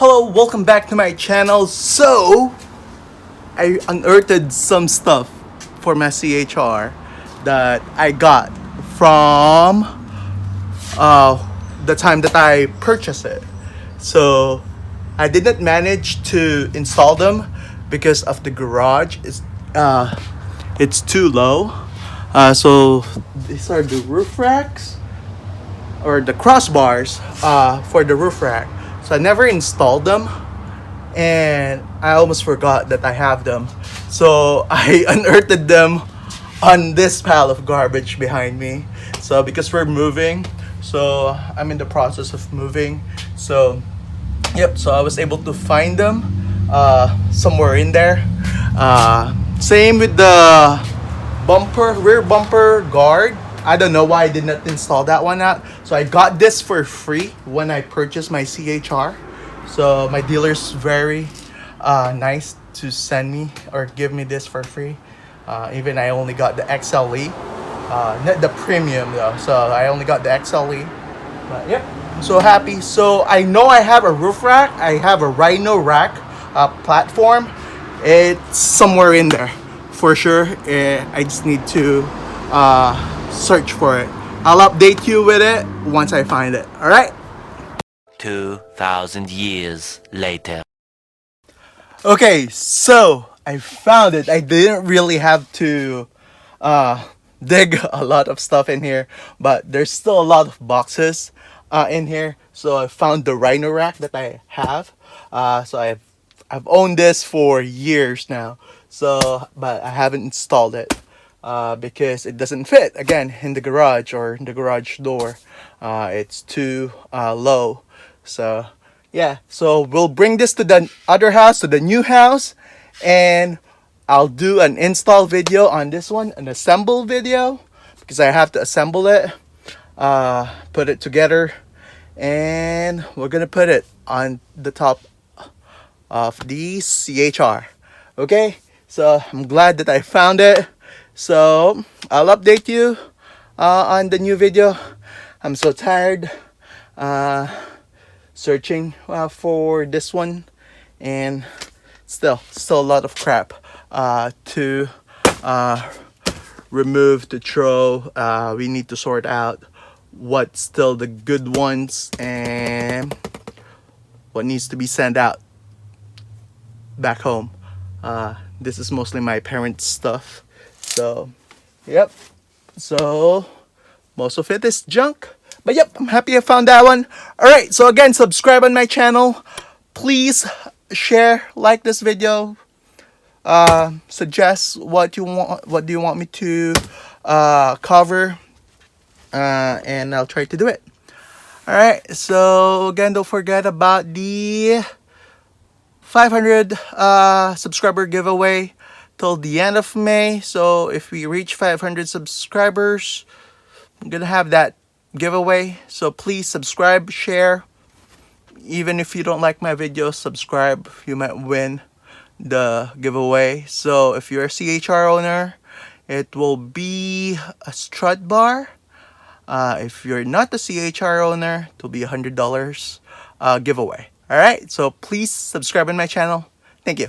Hello, welcome back to my channel. So, I unearthed some stuff for my CHR that I got from the time that I purchased it. So, I did not manage to install them because of the garage. It's too low. So, these are the roof racks or the crossbars for the roof rack. So I never installed them, and I almost forgot that I have them. So I unearthed them on this pile of garbage behind me. So because we're moving, so I'm in the process of moving. So yep, so I was able to find them somewhere in there. Same with the rear bumper guard. I don't know why I did not install that one out. So I got this for free when I purchased my CHR. So my dealer's very nice to send me or give me this for free. Even I only got the XLE, not the premium though. So I only got the XLE. But yep, I'm so happy. So I know I have a roof rack. I have a Rhino rack platform. It's somewhere in there for sure. I just need to search for it. I'll update you with it once I find it. All right. 2,000 years later. Okay, so I found it. I didn't really have to dig a lot of stuff in here, but there's still a lot of boxes in here. So I found the Rhino rack that I have. So I've owned this for years now. So, but I haven't installed it because it doesn't fit again in the garage or in the garage door. It's too low. So yeah, so we'll bring this to the other house, to the new house, and I'll do an install video on this one, an assemble video, because I have to assemble it, put it together, and we're gonna put it on the top of the CHR. Okay, so I'm glad that I found it. So I'll update you on the new video. I'm so tired searching for this one, and still a lot of crap to remove, to throw. We need to sort out what's still the good ones and what needs to be sent out back home. This is mostly my parents' stuff. So, yep. So, most of it is junk. But yep, I'm happy I found that one. Alright, so again, subscribe on my channel. Please share, like this video. Suggest what do you want me to cover. And I'll try to do it. Alright, so again, don't forget about the 500 subscriber giveaway till the end of May. So if we reach 500 subscribers, I'm gonna have that giveaway. So please subscribe, share. Even if you don't like my videos, subscribe. You might win the giveaway. So if you're a CHR owner, it will be a strut bar. If you're not a CHR owner, it will be $100 giveaway. Alright, so please subscribe on my channel. Thank you.